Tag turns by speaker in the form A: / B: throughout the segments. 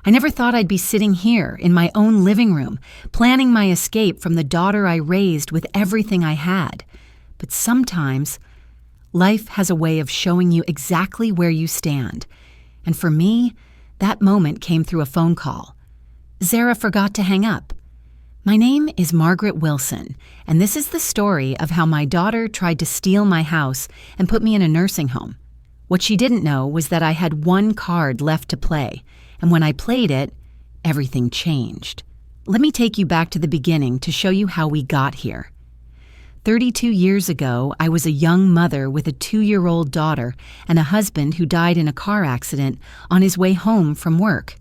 A: I never thought I'd be sitting here in my own living room, planning my escape from the daughter I raised with everything I had. But sometimes, life has a way of showing you exactly where you stand. And for me, that moment came through a phone call. Zara forgot to hang up. My name is Margaret Wilson, and this is the story of how my daughter tried to steal my house and put me in a nursing home. What she didn't know was that I had one card left to play, and when I played it, everything changed. Let me take you back to the beginning to show you how we got here. 32 years ago, I was a young mother with a 2-year-old daughter and a husband who died in a car accident on his way home from work.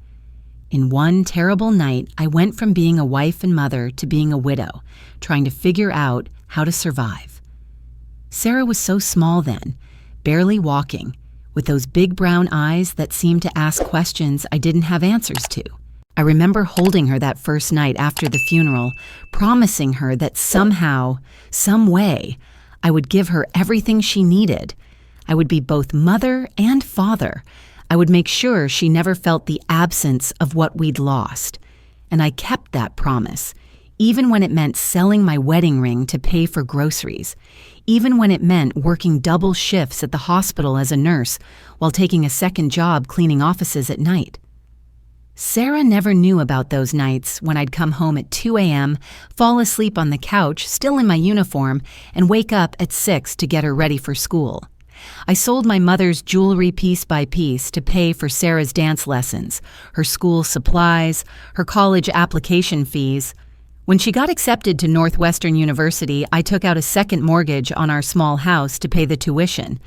A: In one terrible night, I went from being a wife and mother to being a widow, trying to figure out how to survive. Sarah was so small then, barely walking, with those big brown eyes that seemed to ask questions I didn't have answers to. I remember holding her that first night after the funeral, promising her that somehow, some way, I would give her everything she needed. I would be both mother and father. I would make sure she never felt the absence of what we'd lost. And I kept that promise, even when it meant selling my wedding ring to pay for groceries, even when it meant working double shifts at the hospital as a nurse while taking a second job cleaning offices at night. Sarah never knew about those nights when I'd come home at 2 a.m., fall asleep on the couch, still in my uniform, and wake up at 6 to get her ready for school. I sold my mother's jewelry piece by piece to pay for Sarah's dance lessons, her school supplies, her college application fees. When she got accepted to Northwestern University, I took out a second mortgage on our small house to pay the tuition.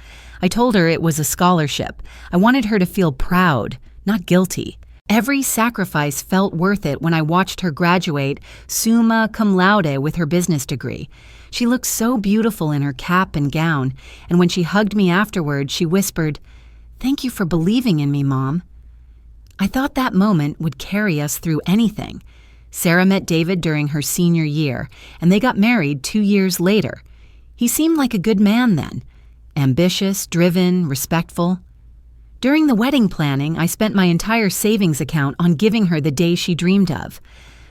A: I told her it was a scholarship. I wanted her to feel proud, not guilty. Every sacrifice felt worth it when I watched her graduate summa cum laude with her business degree. She looked so beautiful in her cap and gown, and when she hugged me afterward, she whispered, "Thank you for believing in me, Mom." I thought that moment would carry us through anything. Sarah met David during her senior year, and they got married 2 years later. He seemed like a good man then, ambitious, driven, respectful. During the wedding planning, I spent my entire savings account on giving her the day she dreamed of.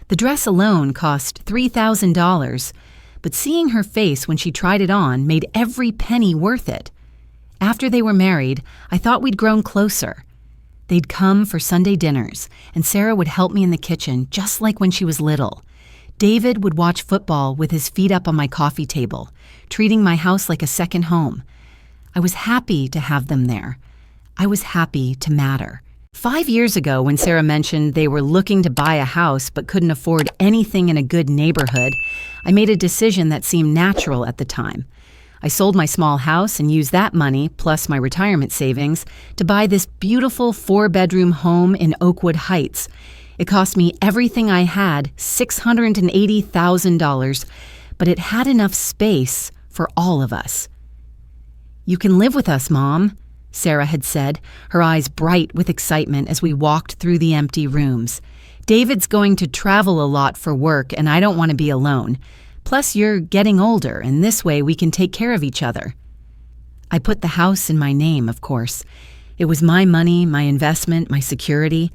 A: The dress alone cost $3,000, but seeing her face when she tried it on made every penny worth it. After they were married, I thought we'd grown closer. They'd come for Sunday dinners, and Sarah would help me in the kitchen, just like when she was little. David would watch football with his feet up on my coffee table, treating my house like a second home. I was happy to have them there. I was happy to matter. 5 years ago, when Sarah mentioned they were looking to buy a house but couldn't afford anything in a good neighborhood, I made a decision that seemed natural at the time. I sold my small house and used that money, plus my retirement savings, to buy this beautiful 4-bedroom home in Oakwood Heights. It cost me everything I had, $680,000, but it had enough space for all of us. "You can live with us, Mom," Sarah had said, her eyes bright with excitement as we walked through the empty rooms. "David's going to travel a lot for work, and I don't want to be alone. Plus, you're getting older, and this way we can take care of each other." I put the house in my name, of course. It was my money, my investment, my security,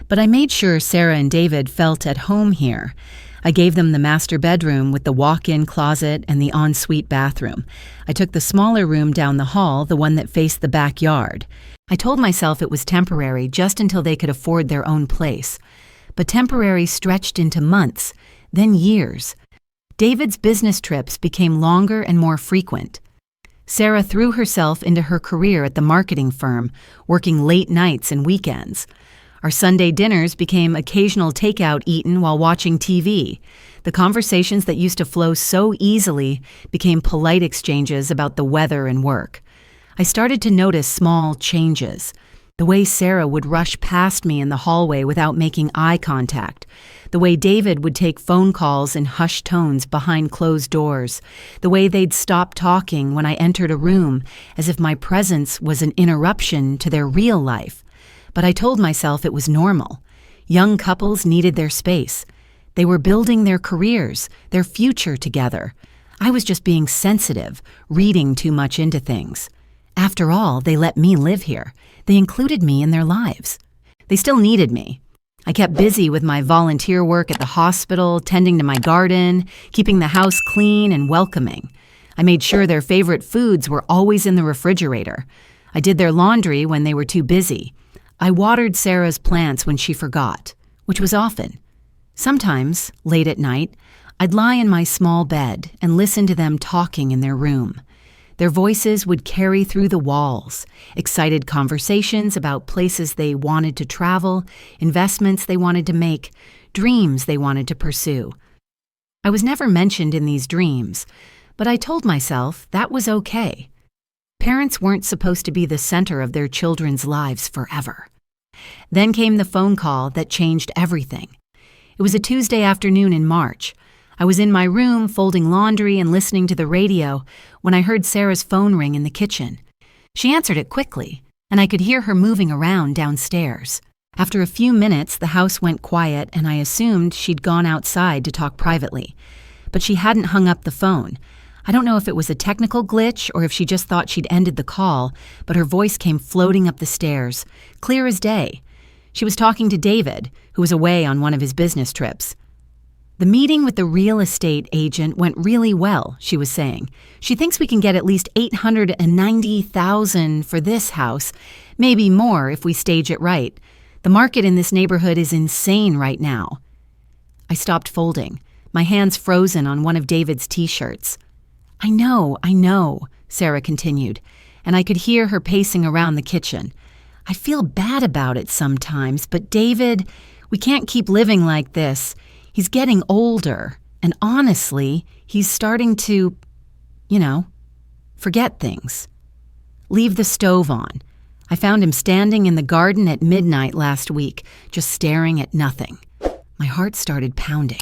A: but I made sure Sarah and David felt at home here. I gave them the master bedroom with the walk-in closet and the ensuite bathroom. I took the smaller room down the hall, the one that faced the backyard. I told myself it was temporary, just until they could afford their own place. But temporary stretched into months, then years. David's business trips became longer and more frequent. Sarah threw herself into her career at the marketing firm, working late nights and weekends. Our Sunday dinners became occasional takeout eaten while watching TV. The conversations that used to flow so easily became polite exchanges about the weather and work. I started to notice small changes. The way Sarah would rush past me in the hallway without making eye contact. The way David would take phone calls in hushed tones behind closed doors. The way they'd stop talking when I entered a room, as if my presence was an interruption to their real life. But I told myself it was normal. Young couples needed their space. They were building their careers, their future together. I was just being sensitive, reading too much into things. After all, they let me live here. They included me in their lives. They still needed me. I kept busy with my volunteer work at the hospital, tending to my garden, keeping the house clean and welcoming. I made sure their favorite foods were always in the refrigerator. I did their laundry when they were too busy. I watered Sarah's plants when she forgot, which was often. Sometimes, late at night, I'd lie in my small bed and listen to them talking in their room. Their voices would carry through the walls, excited conversations about places they wanted to travel, investments they wanted to make, dreams they wanted to pursue. I was never mentioned in these dreams, but I told myself that was okay. Parents weren't supposed to be the center of their children's lives forever. Then came the phone call that changed everything. It was a Tuesday afternoon in March. I was in my room folding laundry and listening to the radio when I heard Sarah's phone ring in the kitchen. She answered it quickly, and I could hear her moving around downstairs. After a few minutes, the house went quiet, and I assumed she'd gone outside to talk privately. But she hadn't hung up the phone. I don't know if it was a technical glitch or if she just thought she'd ended the call, but her voice came floating up the stairs, clear as day. She was talking to David, who was away on one of his business trips. "The meeting with the real estate agent went really well," she was saying. "She thinks we can get at least $890,000 for this house, maybe more if we stage it right. The market in this neighborhood is insane right now." I stopped folding, my hands frozen on one of David's t-shirts. I know, Sarah continued, and I could hear her pacing around the kitchen. "I feel bad about it sometimes, but David, we can't keep living like this. He's getting older, and honestly, he's starting to, forget things. Leave the stove on. I found him standing in the garden at midnight last week, just staring at nothing." My heart started pounding.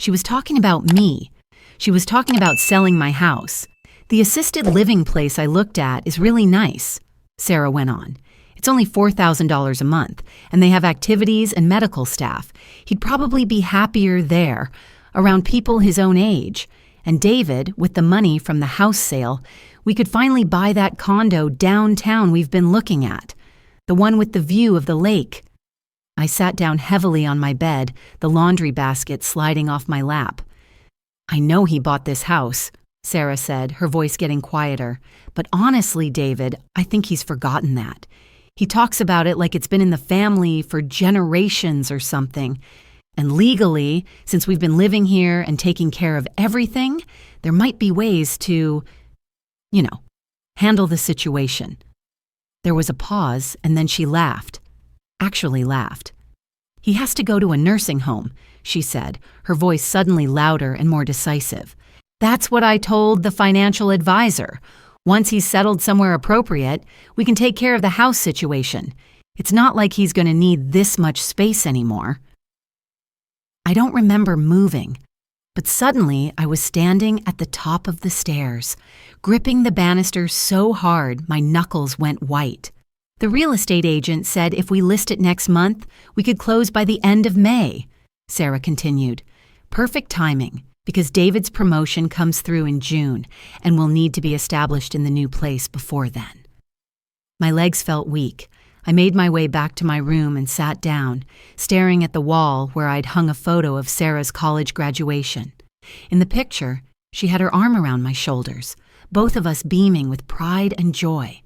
A: She was talking about me. She was talking about selling my house. "The assisted living place I looked at is really nice," Sarah went on. "It's only $4,000 a month, and they have activities and medical staff. He'd probably be happier there, around people his own age. And David, with the money from the house sale, we could finally buy that condo downtown we've been looking at, the one with the view of the lake." I sat down heavily on my bed, the laundry basket sliding off my lap. "I know he bought this house," Sarah said, her voice getting quieter. "But honestly, David, I think he's forgotten that. He talks about it like it's been in the family for generations or something. And legally, since we've been living here and taking care of everything, there might be ways to, handle the situation." There was a pause, and then she laughed. Actually laughed. "He has to go to a nursing home," she said, her voice suddenly louder and more decisive. "That's what I told the financial advisor. Once he's settled somewhere appropriate, we can take care of the house situation. It's not like he's going to need this much space anymore." I don't remember moving, but suddenly I was standing at the top of the stairs, gripping the banister so hard my knuckles went white. "The real estate agent said if we list it next month, we could close by the end of May," Sarah continued. "Perfect timing, because David's promotion comes through in June and will need to be established in the new place before then." My legs felt weak. I made my way back to my room and sat down, staring at the wall where I'd hung a photo of Sarah's college graduation. In the picture, she had her arm around my shoulders, both of us beaming with pride and joy.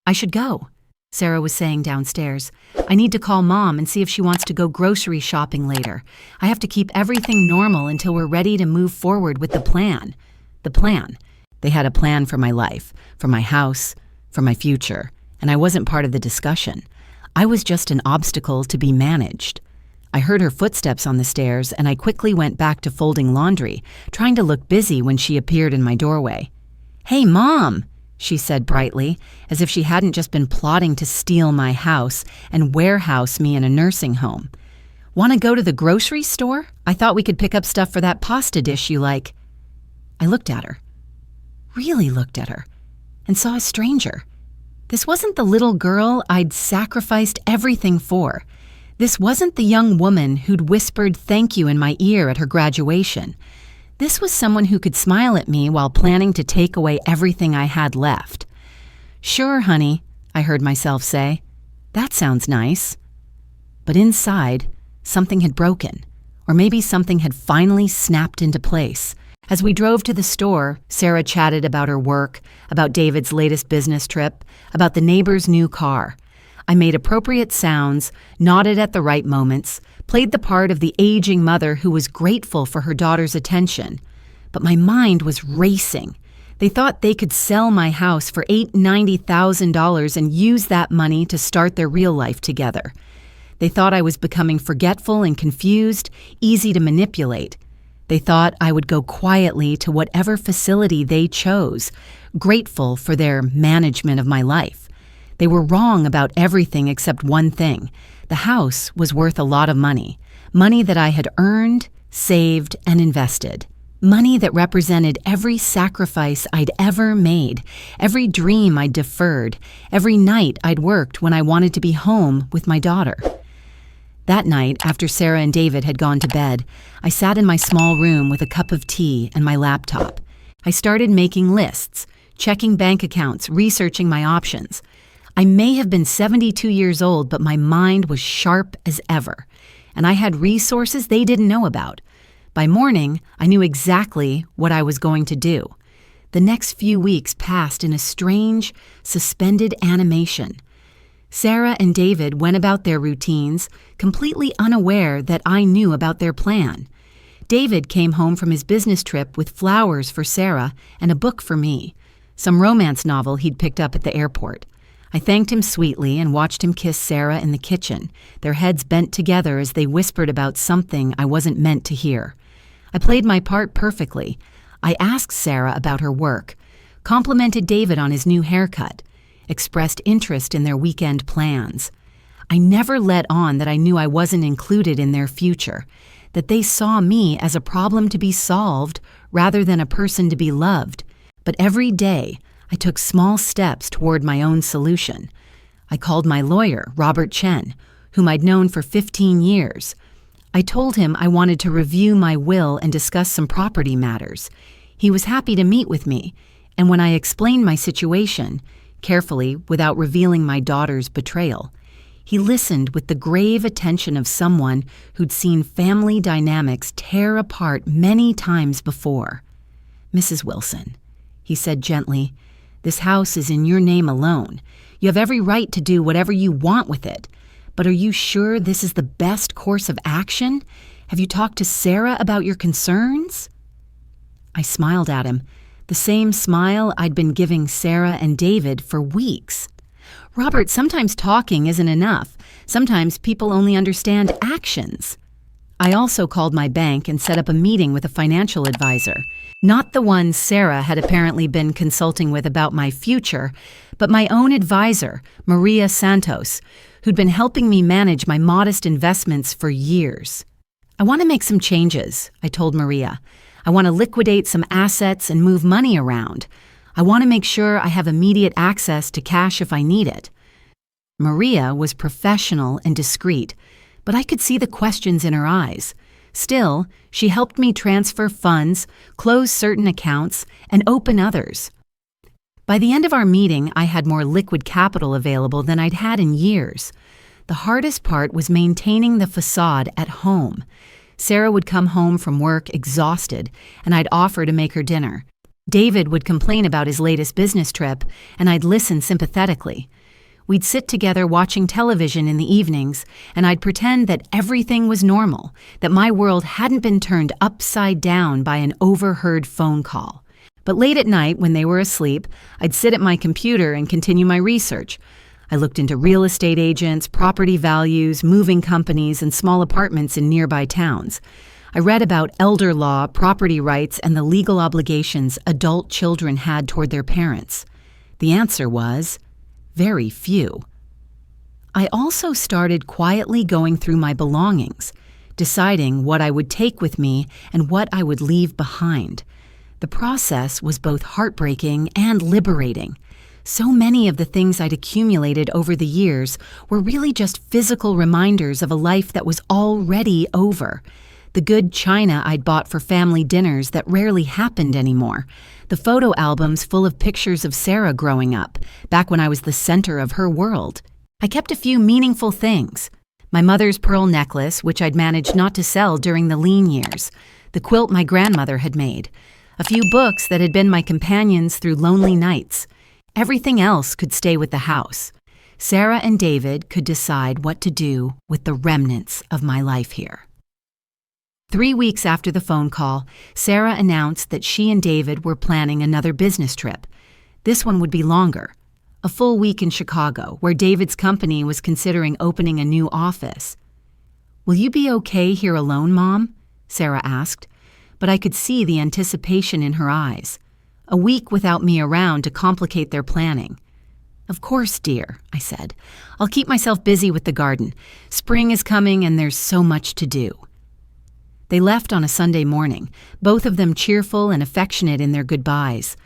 A: "I should go," Sarah was saying downstairs. "I need to call Mom and see if she wants to go grocery shopping later. I have to keep everything normal until we're ready to move forward with the plan." The plan. They had a plan for my life, for my house, for my future, and I wasn't part of the discussion. I was just an obstacle to be managed. I heard her footsteps on the stairs, and I quickly went back to folding laundry, trying to look busy when she appeared in my doorway. "Hey, Mom!" she said brightly, as if she hadn't just been plotting to steal my house and warehouse me in a nursing home. "Want to go to the grocery store? I thought we could pick up stuff for that pasta dish you like." I looked at her, really looked at her, and saw a stranger. This wasn't the little girl I'd sacrificed everything for. This wasn't the young woman who'd whispered thank you in my ear at her graduation. This was someone who could smile at me while planning to take away everything I had left. "Sure, honey," I heard myself say. "That sounds nice." But inside, something had broken, or maybe something had finally snapped into place. As we drove to the store, Sarah chatted about her work, about David's latest business trip, about the neighbor's new car. I made appropriate sounds, nodded at the right moments, played the part of the aging mother who was grateful for her daughter's attention. But my mind was racing. They thought they could sell my house for $90,000 and use that money to start their real life together. They thought I was becoming forgetful and confused, easy to manipulate. They thought I would go quietly to whatever facility they chose, grateful for their management of my life. They were wrong about everything except one thing. The house was worth a lot of money. Money that I had earned, saved, and invested. Money that represented every sacrifice I'd ever made, every dream I'd deferred, every night I'd worked when I wanted to be home with my daughter. That night, after Sarah and David had gone to bed, I sat in my small room with a cup of tea and my laptop. I started making lists, checking bank accounts, researching my options. I may have been 72 years old, but my mind was sharp as ever, and I had resources they didn't know about. By morning, I knew exactly what I was going to do. The next few weeks passed in a strange, suspended animation. Sarah and David went about their routines, completely unaware that I knew about their plan. David came home from his business trip with flowers for Sarah and a book for me, some romance novel he'd picked up at the airport. I thanked him sweetly and watched him kiss Sarah in the kitchen, their heads bent together as they whispered about something I wasn't meant to hear. I played my part perfectly. I asked Sarah about her work, complimented David on his new haircut, expressed interest in their weekend plans. I never let on that I knew I wasn't included in their future, that they saw me as a problem to be solved rather than a person to be loved. But every day, I took small steps toward my own solution. I called my lawyer, Robert Chen, whom I'd known for 15 years. I told him I wanted to review my will and discuss some property matters. He was happy to meet with me, and when I explained my situation, carefully, without revealing my daughter's betrayal, he listened with the grave attention of someone who'd seen family dynamics tear apart many times before. "Mrs. Wilson," he said gently, "this house is in your name alone. You have every right to do whatever you want with it. But are you sure this is the best course of action? Have you talked to Sarah about your concerns?" I smiled at him, the same smile I'd been giving Sarah and David for weeks. "Robert, sometimes talking isn't enough. Sometimes people only understand actions." I also called my bank and set up a meeting with a financial advisor. Not the one Sarah had apparently been consulting with about my future, but my own advisor, Maria Santos, who'd been helping me manage my modest investments for years. "I want to make some changes," I told Maria. "I want to liquidate some assets and move money around. I want to make sure I have immediate access to cash if I need it." Maria was professional and discreet, but I could see the questions in her eyes. Still, she helped me transfer funds, close certain accounts, and open others. By the end of our meeting, I had more liquid capital available than I'd had in years. The hardest part was maintaining the facade at home. Sarah would come home from work exhausted, and I'd offer to make her dinner. David would complain about his latest business trip, and I'd listen sympathetically. We'd sit together watching television in the evenings, and I'd pretend that everything was normal, that my world hadn't been turned upside down by an overheard phone call. But late at night, when they were asleep, I'd sit at my computer and continue my research. I looked into real estate agents, property values, moving companies, and small apartments in nearby towns. I read about elder law, property rights, and the legal obligations adult children had toward their parents. The answer was very few. I also started quietly going through my belongings, deciding what I would take with me and what I would leave behind. The process was both heartbreaking and liberating. So many of the things I'd accumulated over the years were really just physical reminders of a life that was already over. The good china I'd bought for family dinners that rarely happened anymore. The photo albums full of pictures of Sarah growing up, back when I was the center of her world. I kept a few meaningful things. My mother's pearl necklace, which I'd managed not to sell during the lean years, the quilt my grandmother had made, a few books that had been my companions through lonely nights. Everything else could stay with the house. Sarah and David could decide what to do with the remnants of my life here. 3 weeks after the phone call, Sarah announced that she and David were planning another business trip. This one would be longer, a full week in Chicago, where David's company was considering opening a new office. "Will you be okay here alone, Mom?" Sarah asked, but I could see the anticipation in her eyes. A week without me around to complicate their planning. "Of course, dear," I said. "I'll keep myself busy with the garden. Spring is coming and there's so much to do." They left on a Sunday morning, both of them cheerful and affectionate in their goodbyes.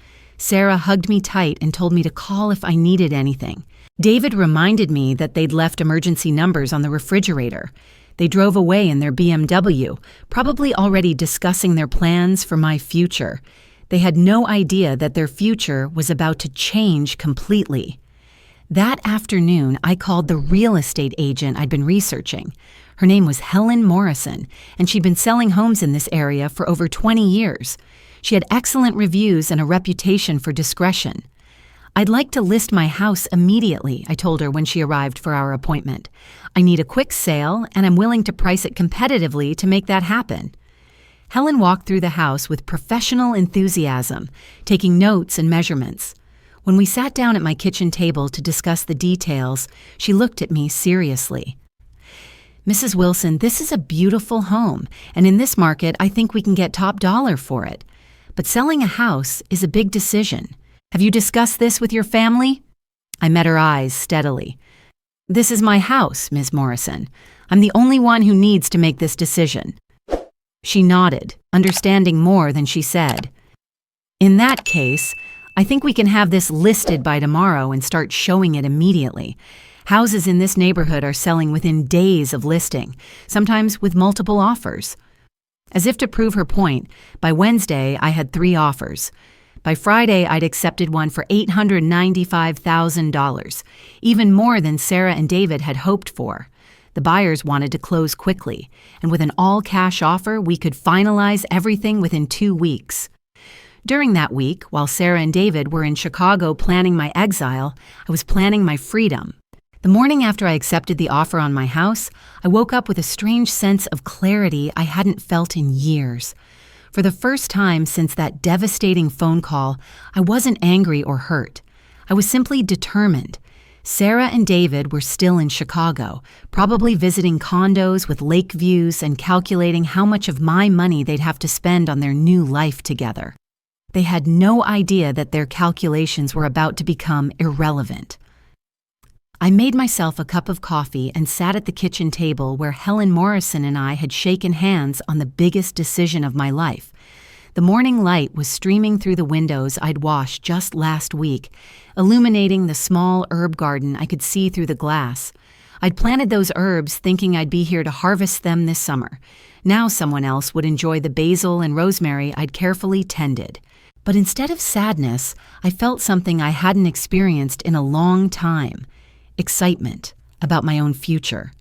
A: Sarah hugged me tight and told me to call if I needed anything. David reminded me that they'd left emergency numbers on the refrigerator. They drove away in their BMW, probably already discussing their plans for my future. They had no idea that their future was about to change completely. That afternoon, I called the real estate agent I'd been researching. Her name was Helen Morrison, and she'd been selling homes in this area for over 20 years. She had excellent reviews and a reputation for discretion. "I'd like to list my house immediately," I told her when she arrived for our appointment. "I need a quick sale, and I'm willing to price it competitively to make that happen." Helen walked through the house with professional enthusiasm, taking notes and measurements. When we sat down at my kitchen table to discuss the details, she looked at me seriously. "Mrs. Wilson, this is a beautiful home, and in this market, I think we can get top dollar for it. But selling a house is a big decision. Have you discussed this with your family?" I met her eyes steadily. "This is my house, Ms. Morrison. I'm the only one who needs to make this decision." She nodded, understanding more than she said. "In that case, I think we can have this listed by tomorrow and start showing it immediately. Houses in this neighborhood are selling within days of listing, sometimes with multiple offers." As if to prove her point, by Wednesday I had 3 offers. By Friday I'd accepted one for $895,000, even more than Sarah and David had hoped for. The buyers wanted to close quickly, and with an all-cash offer, we could finalize everything within 2 weeks. During that week, while Sarah and David were in Chicago planning my exile, I was planning my freedom. The morning after I accepted the offer on my house, I woke up with a strange sense of clarity I hadn't felt in years. For the first time since that devastating phone call, I wasn't angry or hurt. I was simply determined. Sarah and David were still in Chicago, probably visiting condos with lake views and calculating how much of my money they'd have to spend on their new life together. They had no idea that their calculations were about to become irrelevant. I made myself a cup of coffee and sat at the kitchen table where Helen Morrison and I had shaken hands on the biggest decision of my life. The morning light was streaming through the windows I'd washed just last week, illuminating the small herb garden I could see through the glass. I'd planted those herbs thinking I'd be here to harvest them this summer. Now someone else would enjoy the basil and rosemary I'd carefully tended. But instead of sadness, I felt something I hadn't experienced in a long time. Excitement about my own future.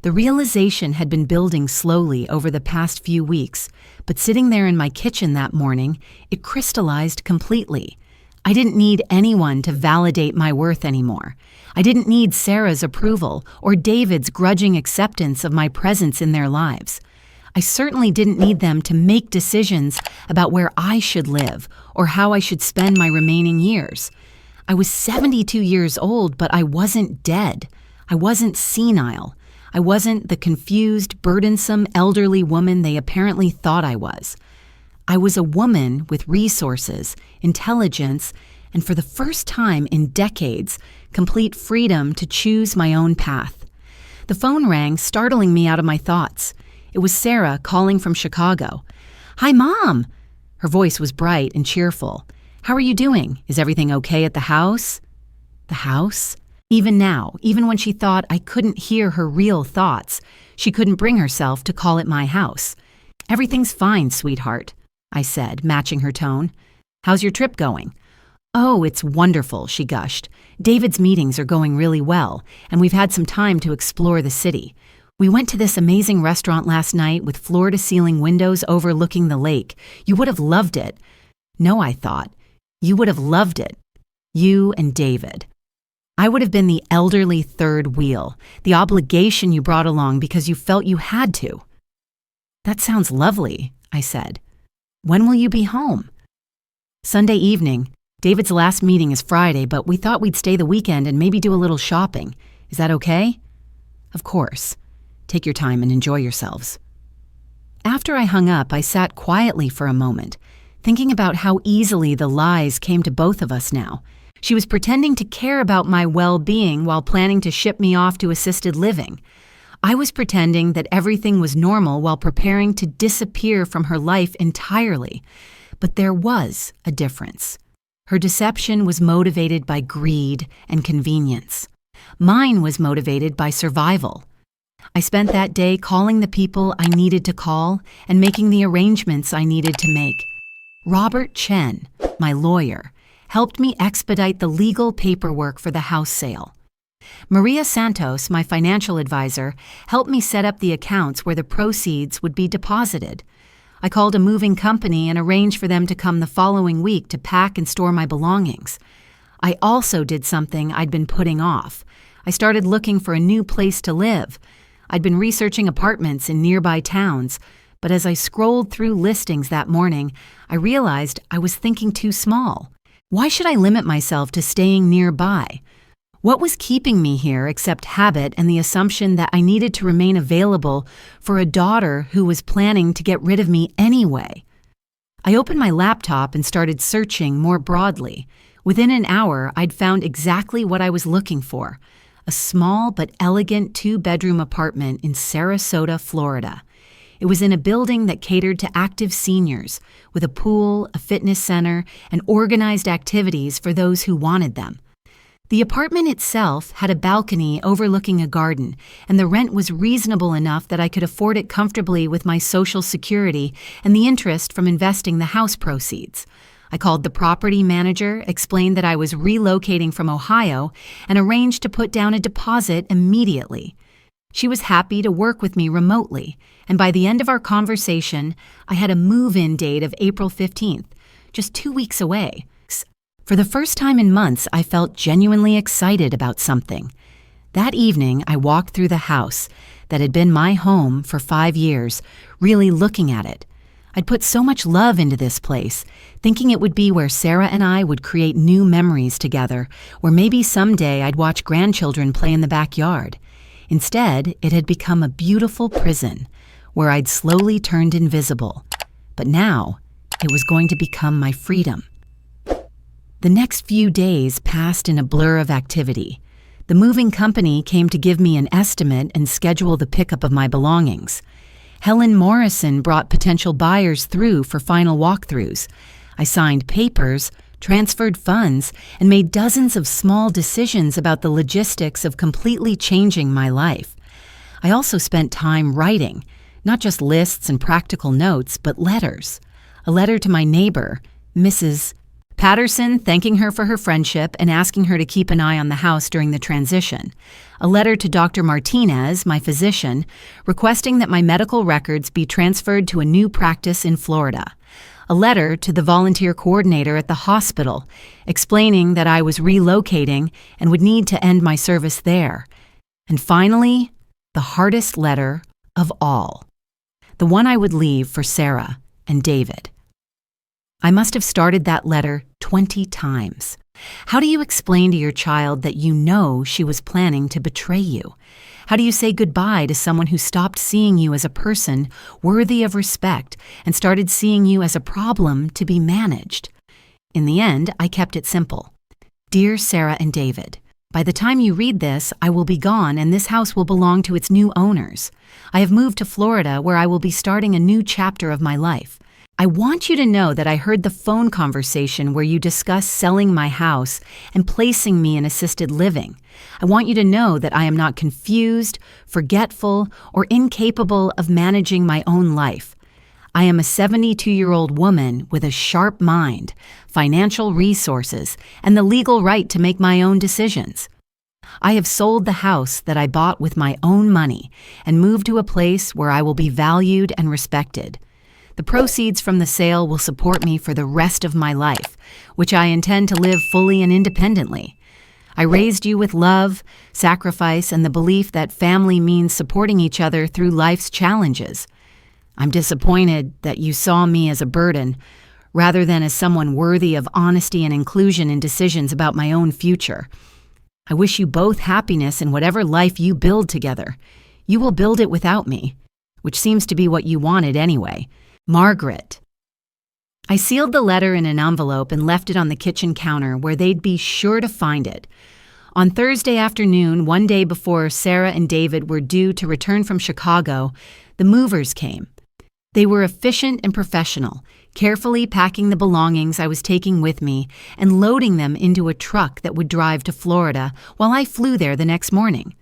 A: The realization had been building slowly over the past few weeks, but sitting there in my kitchen that morning, it crystallized completely. I didn't need anyone to validate my worth anymore. I didn't need Sarah's approval or David's grudging acceptance of my presence in their lives. I certainly didn't need them to make decisions about where I should live or how I should spend my remaining years. I was 72 years old, but I wasn't dead. I wasn't senile. I wasn't the confused, burdensome, elderly woman they apparently thought I was. I was a woman with resources, intelligence, and for the first time in decades, complete freedom to choose my own path. The phone rang, startling me out of my thoughts. It was Sarah calling from Chicago. "Hi, Mom!" Her voice was bright and cheerful. "How are you doing? Is everything okay at the house?" The house? Even now, even when she thought I couldn't hear her real thoughts, she couldn't bring herself to call it my house. "Everything's fine, sweetheart," I said, matching her tone. "How's your trip going?" "Oh, it's wonderful," she gushed. "David's meetings are going really well, and we've had some time to explore the city. We went to this amazing restaurant last night with floor-to-ceiling windows overlooking the lake. You would have loved it. No, I thought. You would have loved it. You and David. I would have been the elderly third wheel, the obligation you brought along because you felt you had to. That sounds lovely, I said. When will you be home? Sunday evening. David's last meeting is Friday, but we thought we'd stay the weekend and maybe do a little shopping. Is that okay? Of course. Take your time and enjoy yourselves. After I hung up, I sat quietly for a moment, thinking about how easily the lies came to both of us now. She was pretending to care about my well-being while planning to ship me off to assisted living. I was pretending that everything was normal while preparing to disappear from her life entirely. But there was a difference. Her deception was motivated by greed and convenience. Mine was motivated by survival. I spent that day calling the people I needed to call and making the arrangements I needed to make. Robert Chen, my lawyer, helped me expedite the legal paperwork for the house sale. Maria Santos, my financial advisor, helped me set up the accounts where the proceeds would be deposited. I called a moving company and arranged for them to come the following week to pack and store my belongings. I also did something I'd been putting off. I started looking for a new place to live. I'd been researching apartments in nearby towns, but as I scrolled through listings that morning, I realized I was thinking too small. Why should I limit myself to staying nearby? What was keeping me here except habit and the assumption that I needed to remain available for a daughter who was planning to get rid of me anyway? I opened my laptop and started searching more broadly. Within an hour, I'd found exactly what I was looking for: a small but elegant 2-bedroom apartment in Sarasota, Florida. It was in a building that catered to active seniors, with a pool, a fitness center, and organized activities for those who wanted them. The apartment itself had a balcony overlooking a garden, and the rent was reasonable enough that I could afford it comfortably with my Social Security and the interest from investing the house proceeds. I called the property manager, explained that I was relocating from Ohio, and arranged to put down a deposit immediately. She was happy to work with me remotely, and by the end of our conversation, I had a move-in date of April 15th, just 2 weeks away. For the first time in months, I felt genuinely excited about something. That evening, I walked through the house that had been my home for 5 years, really looking at it. I'd put so much love into this place, thinking it would be where Sarah and I would create new memories together, where maybe someday I'd watch grandchildren play in the backyard. Instead, it had become a beautiful prison, where I'd slowly turned invisible. But now, it was going to become my freedom. The next few days passed in a blur of activity. The moving company came to give me an estimate and schedule the pickup of my belongings. Helen Morrison brought potential buyers through for final walkthroughs. I signed papers, transferred funds, and made dozens of small decisions about the logistics of completely changing my life. I also spent time writing, not just lists and practical notes, but letters. A letter to my neighbor, Mrs. Patterson, thanking her for her friendship and asking her to keep an eye on the house during the transition. A letter to Dr. Martinez, my physician, requesting that my medical records be transferred to a new practice in Florida. A letter to the volunteer coordinator at the hospital, explaining that I was relocating and would need to end my service there. And finally, the hardest letter of all. The one I would leave for Sarah and David. I must have started that letter 20 times. How do you explain to your child that you know she was planning to betray you? How do you say goodbye to someone who stopped seeing you as a person worthy of respect and started seeing you as a problem to be managed? In the end, I kept it simple. Dear Sarah and David, by the time you read this, I will be gone and this house will belong to its new owners. I have moved to Florida where I will be starting a new chapter of my life. I want you to know that I heard the phone conversation where you discussed selling my house and placing me in assisted living. I want you to know that I am not confused, forgetful, or incapable of managing my own life. I am a 72-year-old woman with a sharp mind, financial resources, and the legal right to make my own decisions. I have sold the house that I bought with my own money and moved to a place where I will be valued and respected. The proceeds from the sale will support me for the rest of my life, which I intend to live fully and independently. I raised you with love, sacrifice, and the belief that family means supporting each other through life's challenges. I'm disappointed that you saw me as a burden, rather than as someone worthy of honesty and inclusion in decisions about my own future. I wish you both happiness in whatever life you build together. You will build it without me, which seems to be what you wanted anyway. Margaret. I sealed the letter in an envelope and left it on the kitchen counter where they'd be sure to find it. On Thursday afternoon, one day before Sarah and David were due to return from Chicago, the movers came. They were efficient and professional, carefully packing the belongings I was taking with me and loading them into a truck that would drive to Florida while I flew there the next morning.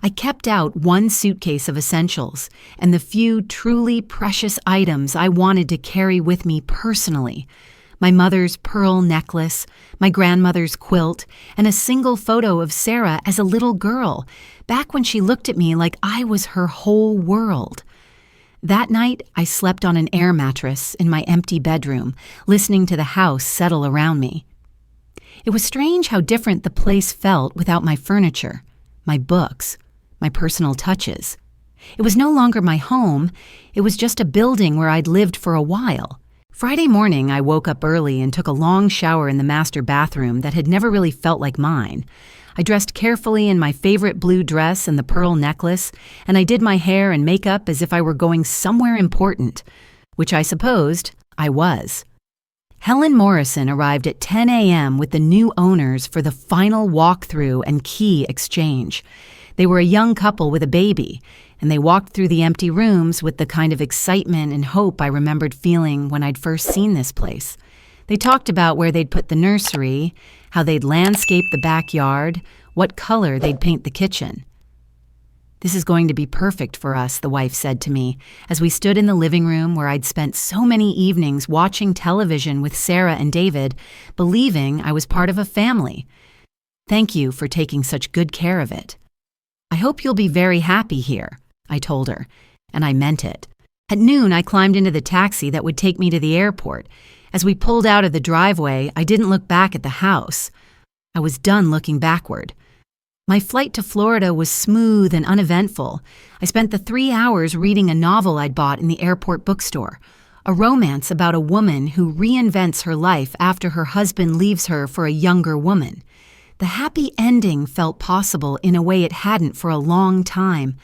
A: I kept out one suitcase of essentials and the few truly precious items I wanted to carry with me personally. My mother's pearl necklace, my grandmother's quilt, and a single photo of Sarah as a little girl, back when she looked at me like I was her whole world. That night, I slept on an air mattress in my empty bedroom, listening to the house settle around me. It was strange how different the place felt without my furniture, my books, my personal touches. It was no longer my home, it was just a building where I'd lived for a while. Friday morning, I woke up early and took a long shower in the master bathroom that had never really felt like mine. I dressed carefully in my favorite blue dress and the pearl necklace, and I did my hair and makeup as if I were going somewhere important, which I supposed I was. Helen Morrison arrived at 10 a.m. with the new owners for the final walkthrough and key exchange. They were a young couple with a baby, and they walked through the empty rooms with the kind of excitement and hope I remembered feeling when I'd first seen this place. They talked about where they'd put the nursery, how they'd landscape the backyard, what color they'd paint the kitchen. "This is going to be perfect for us," the wife said to me, as we stood in the living room where I'd spent so many evenings watching television with Sarah and David, believing I was part of a family. "Thank you for taking such good care of it." "I hope you'll be very happy here," I told her, and I meant it. At noon, I climbed into the taxi that would take me to the airport. As we pulled out of the driveway, I didn't look back at the house. I was done looking backward. My flight to Florida was smooth and uneventful. I spent the 3 hours reading a novel I'd bought in the airport bookstore, a romance about a woman who reinvents her life after her husband leaves her for a younger woman. The happy ending felt possible in a way it hadn't for a long time.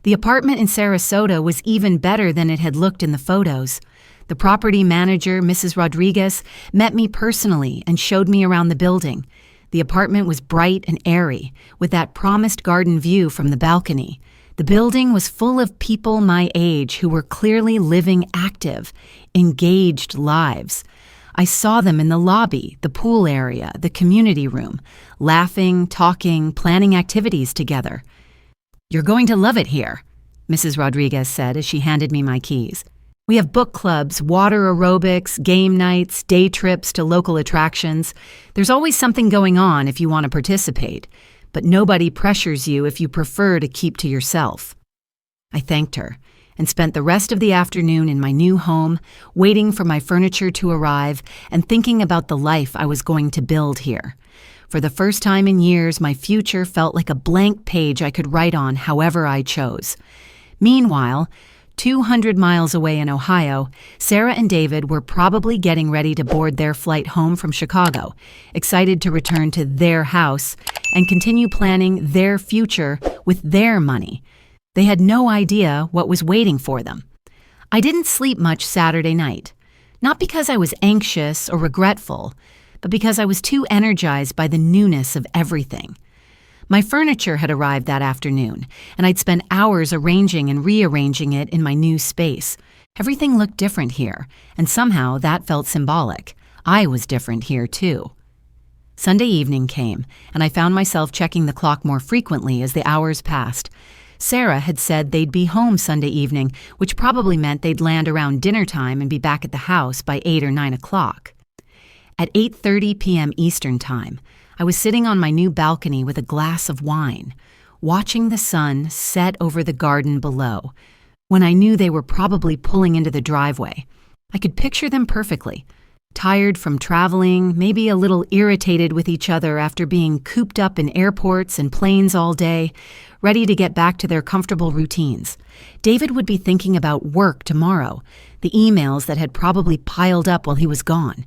A: The apartment in Sarasota was even better than it had looked in the photos. The property manager, Mrs. Rodriguez, met me personally and showed me around the building. The apartment was bright and airy, with that promised garden view from the balcony. The building was full of people my age who were clearly living active, engaged lives. I saw them in the lobby, the pool area, the community room, laughing, talking, planning activities together. "You're going to love it here," Mrs. Rodriguez said as she handed me my keys. "We have book clubs, water aerobics, game nights, day trips to local attractions. There's always something going on if you want to participate, but nobody pressures you if you prefer to keep to yourself." I thanked her and spent the rest of the afternoon in my new home, waiting for my furniture to arrive and thinking about the life I was going to build here. For the first time in years, my future felt like a blank page I could write on however I chose. Meanwhile, 200 miles away in Ohio, Sarah and David were probably getting ready to board their flight home from Chicago, excited to return to their house and continue planning their future with their money. They had no idea what was waiting for them. I didn't sleep much Saturday night, not because I was anxious or regretful, but because I was too energized by the newness of everything. My furniture had arrived that afternoon, and I'd spent hours arranging and rearranging it in my new space. Everything looked different here, and somehow that felt symbolic. I was different here, too. Sunday evening came, and I found myself checking the clock more frequently as the hours passed. Sarah had said they'd be home Sunday evening, which probably meant they'd land around dinner time and be back at the house by 8 or 9 o'clock. At 8:30 p.m. Eastern Time, I was sitting on my new balcony with a glass of wine, watching the sun set over the garden below, when I knew they were probably pulling into the driveway. I could picture them perfectly. Tired from traveling, maybe a little irritated with each other after being cooped up in airports and planes all day, ready to get back to their comfortable routines. David would be thinking about work tomorrow, the emails that had probably piled up while he was gone.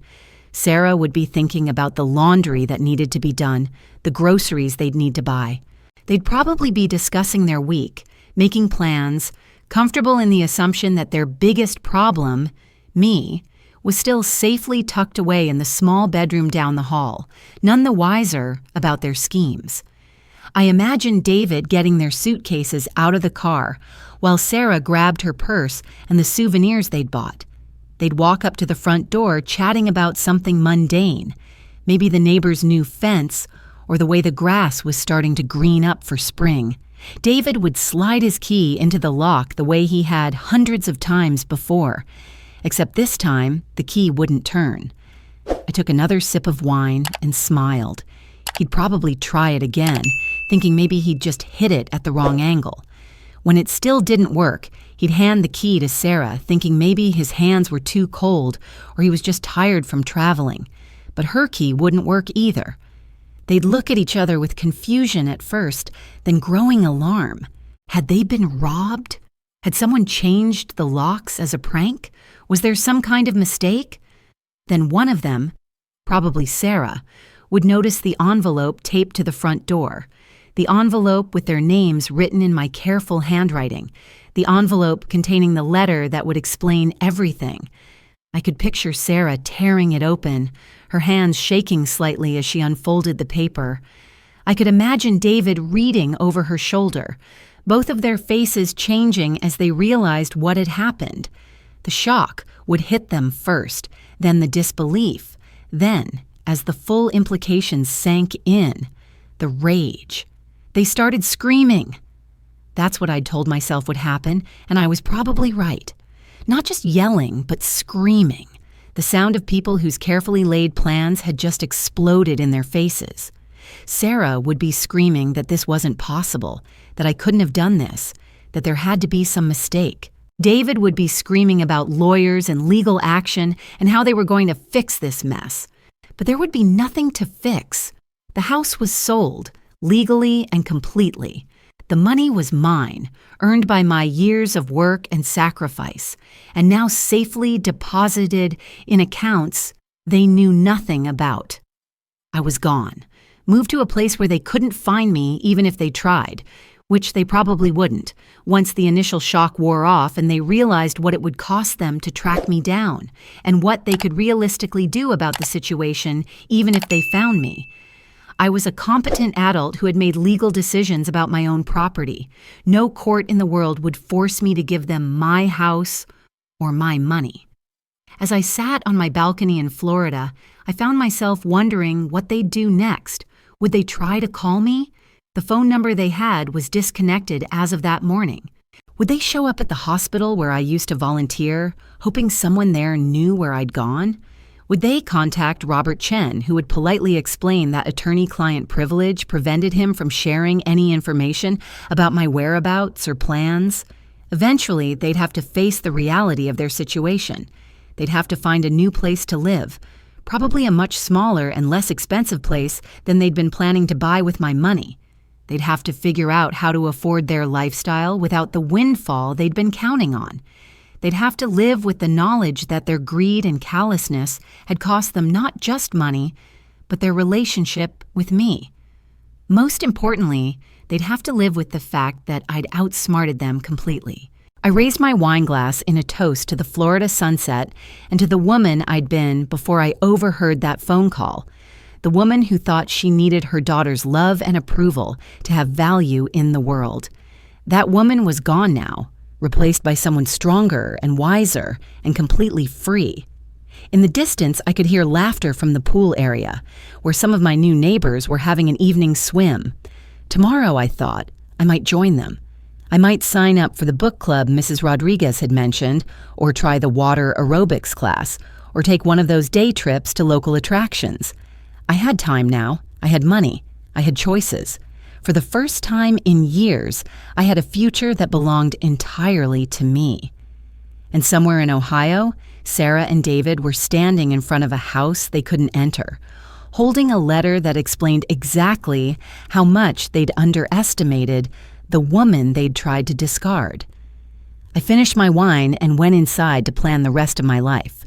A: Sarah would be thinking about the laundry that needed to be done, the groceries they'd need to buy. They'd probably be discussing their week, making plans, comfortable in the assumption that their biggest problem, me, was still safely tucked away in the small bedroom down the hall, none the wiser about their schemes. I imagined David getting their suitcases out of the car while Sarah grabbed her purse and the souvenirs they'd bought. They'd walk up to the front door chatting about something mundane, maybe the neighbor's new fence or the way the grass was starting to green up for spring. David would slide his key into the lock the way he had hundreds of times before, except this time the key wouldn't turn. I took another sip of wine and smiled. He'd probably try it again, thinking maybe he'd just hit it at the wrong angle. When it still didn't work, he'd hand the key to Sarah, thinking maybe his hands were too cold or he was just tired from traveling. But her key wouldn't work either. They'd look at each other with confusion at first, then growing alarm. Had they been robbed? Had someone changed the locks as a prank? Was there some kind of mistake? Then one of them, probably Sarah, would notice the envelope taped to the front door. The envelope with their names written in my careful handwriting. The envelope containing the letter that would explain everything. I could picture Sarah tearing it open, her hands shaking slightly as she unfolded the paper. I could imagine David reading over her shoulder, both of their faces changing as they realized what had happened. The shock would hit them first, then the disbelief, then, as the full implications sank in, the rage. They started screaming. That's what I'd told myself would happen, and I was probably right. Not just yelling, but screaming. The sound of people whose carefully laid plans had just exploded in their faces. Sarah would be screaming that this wasn't possible, that I couldn't have done this, that there had to be some mistake. David would be screaming about lawyers and legal action and how they were going to fix this mess. But there would be nothing to fix. The house was sold, legally and completely. The money was mine, earned by my years of work and sacrifice, and now safely deposited in accounts they knew nothing about. I was gone, moved to a place where they couldn't find me even if they tried, which they probably wouldn't, once the initial shock wore off and they realized what it would cost them to track me down, and what they could realistically do about the situation even if they found me. I was a competent adult who had made legal decisions about my own property. No court in the world would force me to give them my house or my money. As I sat on my balcony in Florida, I found myself wondering what they'd do next. Would they try to call me? The phone number they had was disconnected as of that morning. Would they show up at the hospital where I used to volunteer, hoping someone there knew where I'd gone? Would they contact Robert Chen, who would politely explain that attorney-client privilege prevented him from sharing any information about my whereabouts or plans? Eventually, they'd have to face the reality of their situation. They'd have to find a new place to live, probably a much smaller and less expensive place than they'd been planning to buy with my money. They'd have to figure out how to afford their lifestyle without the windfall they'd been counting on. They'd have to live with the knowledge that their greed and callousness had cost them not just money, but their relationship with me. Most importantly, they'd have to live with the fact that I'd outsmarted them completely. I raised my wine glass in a toast to the Florida sunset and to the woman I'd been before I overheard that phone call, the woman who thought she needed her daughter's love and approval to have value in the world. That woman was gone now, replaced by someone stronger and wiser and completely free. In the distance, I could hear laughter from the pool area, where some of my new neighbors were having an evening swim. Tomorrow, I thought, I might join them. I might sign up for the book club Mrs. Rodriguez had mentioned, or try the water aerobics class, or take one of those day trips to local attractions. I had time now. I had money. I had choices. For the first time in years, I had a future that belonged entirely to me. And somewhere in Ohio, Sarah and David were standing in front of a house they couldn't enter, holding a letter that explained exactly how much they'd underestimated the woman they'd tried to discard. I finished my wine and went inside to plan the rest of my life.